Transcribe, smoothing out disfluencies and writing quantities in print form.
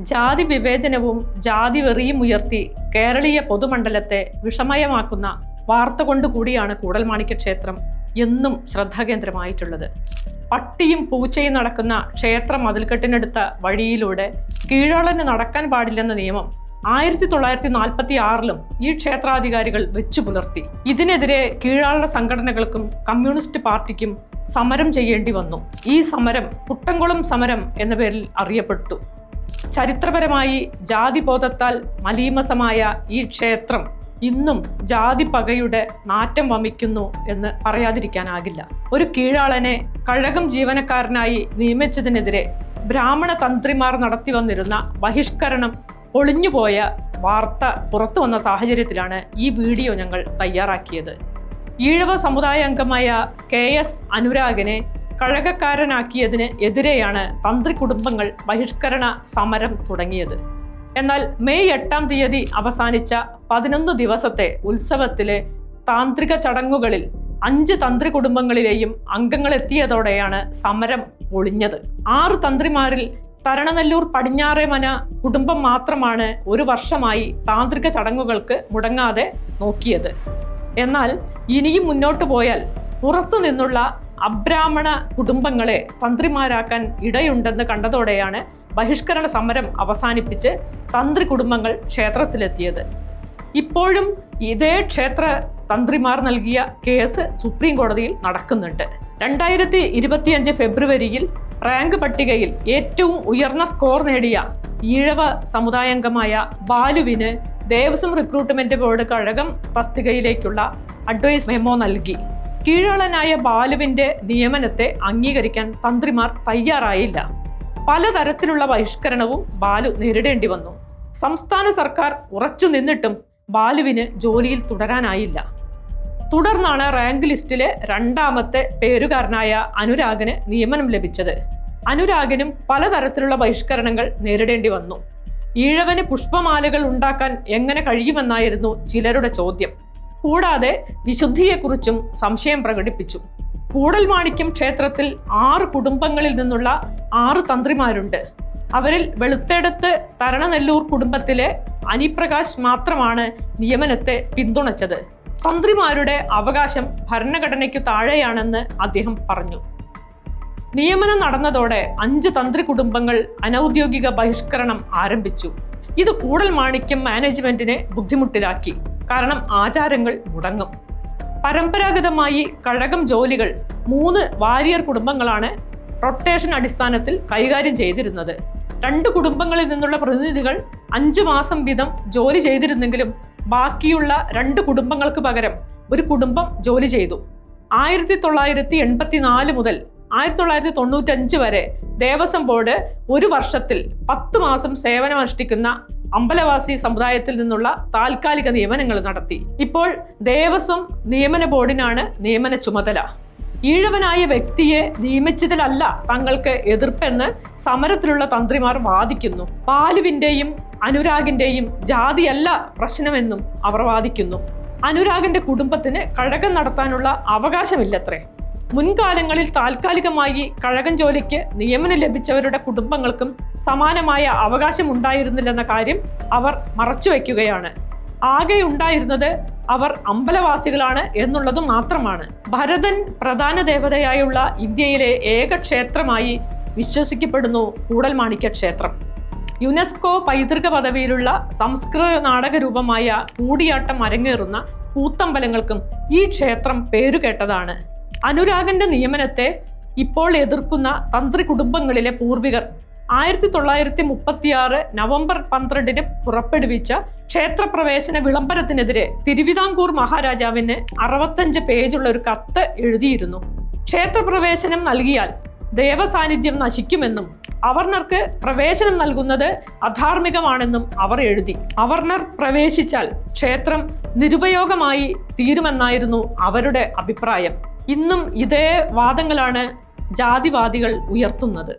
ജാതി വിവേചനവും ജാതി വെറിയും ഉയർത്തി കേരളീയ പൊതുമണ്ഡലത്തെ വിഷമയമാക്കുന്ന വാർത്ത കൊണ്ടുകൂടിയാണ് കൂടൽമാണിക്യ ക്ഷേത്രം എന്നും ശ്രദ്ധാകേന്ദ്രമായിട്ടുള്ളത്. പട്ടിയും പൂച്ചയും നടക്കുന്ന ക്ഷേത്ര മതിൽക്കെട്ടിനടുത്ത വഴിയിലൂടെ കീഴാളന് നടക്കാൻ പാടില്ലെന്ന നിയമം 1946 ഈ ക്ഷേത്രാധികാരികൾ വെച്ചു പുലർത്തി. ഇതിനെതിരെ കീഴാള സംഘടനകൾക്കും കമ്മ്യൂണിസ്റ്റ് പാർട്ടിക്കും സമരം ചെയ്യേണ്ടി വന്നു. ഈ സമരം പുട്ടംകുളം സമരം എന്ന പേരിൽ അറിയപ്പെട്ടു. ചരിത്രപരമായി ജാതിബോധത്താൽ മലീമസമായ ഈ ക്ഷേത്രം ഇന്നും ജാതി പകയുടെ നാറ്റം വമിക്കുന്നു എന്ന് പറയാതിരിക്കാനാകില്ല. ഒരു കീഴാളനെ കഴകം ജീവനക്കാരനായി നിയമിച്ചതിനെതിരെ ബ്രാഹ്മണ തന്ത്രിമാർ നടത്തി വന്നിരുന്ന ബഹിഷ്കരണം ഒളിഞ്ഞുപോയ വാർത്ത പുറത്തു വന്ന സാഹചര്യത്തിലാണ് ഈ വീഡിയോ ഞങ്ങൾ തയ്യാറാക്കിയത്. ഈഴവ സമുദായ അംഗമായ KS അനുരാഗിനെ കഴകക്കാരനാക്കിയതിന് എതിരെയാണ് തന്ത്രി കുടുംബങ്ങൾ ബഹിഷ്കരണ സമരം തുടങ്ങിയത്. എന്നാൽ മെയ് 8 തീയതി അവസാനിച്ച 11 ദിവസത്തെ ഉത്സവത്തിലെ താന്ത്രിക ചടങ്ങുകളിൽ 5 തന്ത്രി കുടുംബങ്ങളിലെയും അംഗങ്ങളെത്തിയതോടെയാണ് സമരം പൊളിഞ്ഞത്. 6 തന്ത്രിമാരിൽ തരണനെല്ലൂർ പടിഞ്ഞാറേമന കുടുംബം മാത്രമാണ് ഒരു വർഷമായി താന്ത്രിക ചടങ്ങുകൾക്ക് മുടങ്ങാതെ നോക്കിയത്. എന്നാൽ ഇനിയും മുന്നോട്ടു പോയാൽ പുറത്തു നിന്നുള്ള അബ്രാഹ്മണ കുടുംബങ്ങളെ തന്ത്രിമാരാക്കാൻ ഇടയുണ്ടെന്ന് കണ്ടതോടെയാണ് ബഹിഷ്കരണ സമരം അവസാനിപ്പിച്ച് തന്ത്രി കുടുംബങ്ങൾ ക്ഷേത്രത്തിലെത്തിയത്. ഇപ്പോഴും ഇതേ ക്ഷേത്ര തന്ത്രിമാർ നൽകിയ കേസ് സുപ്രീം കോടതിയിൽ നടക്കുന്നുണ്ട്. 2025 ഫെബ്രുവരിയിൽ റാങ്ക് പട്ടികയിൽ ഏറ്റവും ഉയർന്ന സ്കോർ നേടിയ ഈഴവ സമുദായാംഗമായ ബാലുവിന് ദേവസ്വം റിക്രൂട്ട്മെന്റ് ബോർഡ് കഴകം തസ്തികയിലേക്കുള്ള അഡ്വൈസ് മെമ്മോ നൽകി. കീഴാളനായ ബാലുവിന്റെ നിയമനത്തെ അംഗീകരിക്കാൻ തന്ത്രിമാർ തയ്യാറായില്ല. പലതരത്തിലുള്ള ബഹിഷ്കരണവും ബാലു നേരിടേണ്ടി വന്നു. സംസ്ഥാന സർക്കാർ ഉറച്ചു നിന്നിട്ടും ബാലുവിന് ജോലിയിൽ തുടരാനായില്ല. തുടർന്നാണ് റാങ്ക് ലിസ്റ്റിലെ 2ാമത്തെ പേരുകാരനായ അനുരാഗിന് നിയമനം ലഭിച്ചത്. അനുരാഗിനും പലതരത്തിലുള്ള ബഹിഷ്കരണങ്ങൾ നേരിടേണ്ടി വന്നു. ഈഴവന് പുഷ്പമാലകൾ ഉണ്ടാക്കാൻ എങ്ങനെ കഴിയുമെന്നായിരുന്നു ചിലരുടെ ചോദ്യം. കൂടാതെ വിശുദ്ധിയെക്കുറിച്ചും സംശയം പ്രകടിപ്പിച്ചു. കൂടൽമാണിക്യം ക്ഷേത്രത്തിൽ 6 കുടുംബങ്ങളിൽ നിന്നുള്ള 6 തന്ത്രിമാരുണ്ട്. അവരിൽ വെളുത്തേടത്ത് തരണനെല്ലൂർ കുടുംബത്തിലെ അനിപ്രകാശ് മാത്രമാണ് നിയമനത്തെ പിന്തുണച്ചത്. തന്ത്രിമാരുടെ അവകാശം ഭരണഘടനയ്ക്കു താഴെയാണെന്ന് അദ്ദേഹം പറഞ്ഞു. നിയമനം നടന്നതോടെ 5 തന്ത്രി കുടുംബങ്ങൾ അനൗദ്യോഗിക ബഹിഷ്കരണം ആരംഭിച്ചു. ഇത് കൂടൽമാണിക്യം മാനേജ്മെന്റിനെ ബുദ്ധിമുട്ടിലാക്കി. കാരണം ആചാരങ്ങൾ മുടങ്ങും. പരമ്പരാഗതമായി കഴകം ജോലികൾ 3 വാരിയർ കുടുംബങ്ങളാണ് റൊട്ടേഷൻ അടിസ്ഥാനത്തിൽ കൈകാര്യം ചെയ്തിരുന്നത്. 2 കുടുംബങ്ങളിൽ നിന്നുള്ള പ്രതിനിധികൾ 5 മാസം വീതം ജോലി ചെയ്തിരുന്നെങ്കിലും ബാക്കിയുള്ള 2 കുടുംബങ്ങൾക്ക് പകരം ഒരു കുടുംബം ജോലി ചെയ്തു. 1984 മുതൽ 1995 വരെ ദേവസ്വം ബോർഡ് ഒരു വർഷത്തിൽ 10 മാസം സേവനമനുഷ്ഠിക്കുന്ന അമ്പലവാസി സമുദായത്തിൽ നിന്നുള്ള താൽക്കാലിക നിയമനങ്ങൾ നടത്തി. ഇപ്പോൾ ദേവസ്വം നിയമന ബോർഡിനാണ് നിയമന ചുമതല. ഈഴവനായ വ്യക്തിയെ നിയമിച്ചതിലല്ല തങ്ങൾക്ക് എതിർപ്പെന്ന് സമരത്തിലുള്ള തന്ത്രിമാർ വാദിക്കുന്നു. ബാലുവിന്റെയും അനുരാഗിന്റെയും ജാതിയല്ല പ്രശ്നമെന്നും അവർ വാദിക്കുന്നു. അനുരാഗിന്റെ കുടുംബത്തിന് കഴകം നടത്താനുള്ള അവകാശമില്ലത്രേ. മുൻകാലങ്ങളിൽ താൽക്കാലികമായി കഴകം ജോലിക്ക് നിയമനം ലഭിച്ചവരുടെ കുടുംബങ്ങൾക്കും സമാനമായ അവകാശം ഉണ്ടായിരുന്നില്ലെന്ന കാര്യം അവർ മറച്ചുവെക്കുകയാണ്. ആകെ ഉണ്ടായിരുന്നത് അവർ അമ്പലവാസികളാണ് എന്നുള്ളത് മാത്രമാണ്. ഭരതൻ പ്രധാന ദേവതയായുള്ള ഇന്ത്യയിലെ ഏക ക്ഷേത്രമായി വിശ്വസിക്കപ്പെടുന്നു കൂടൽമാണിക്യ ക്ഷേത്രം. യുനെസ്കോ പൈതൃക പദവിയിലുള്ള സംസ്കൃത നാടകരൂപമായ കൂടിയാട്ടം അരങ്ങേറുന്ന കൂത്തമ്പലങ്ങൾക്കും ഈ ക്ഷേത്രം പേരുകേട്ടതാണ്. അനുരാഗന്റെ നിയമനത്തെ ഇപ്പോൾ എതിർക്കുന്ന തന്ത്രി കുടുംബങ്ങളിലെ പൂർവികർ 1936 നവംബർ 12 പുറപ്പെടുവിച്ച ക്ഷേത്രപ്രവേശന വിളംബരത്തിനെതിരെ തിരുവിതാംകൂർ മഹാരാജാവിന് 65 പേജുള്ള ഒരു കത്ത് എഴുതിയിരുന്നു. ക്ഷേത്രപ്രവേശനം നൽകിയാൽ ദേവസാന്നിധ്യം നശിക്കുമെന്നും അവർണർക്ക് പ്രവേശനം നൽകുന്നത് അധാർമികമാണെന്നും അവർ എഴുതി. അവർണർ പ്രവേശിച്ചാൽ ക്ഷേത്രം നിരുപയോഗമായി തീരുമെന്നായിരുന്നു അവരുടെ അഭിപ്രായം. ഇന്നും ഇതേ വാദങ്ങളാണ് ജാതിവാദികൾ ഉയർത്തുന്നത്.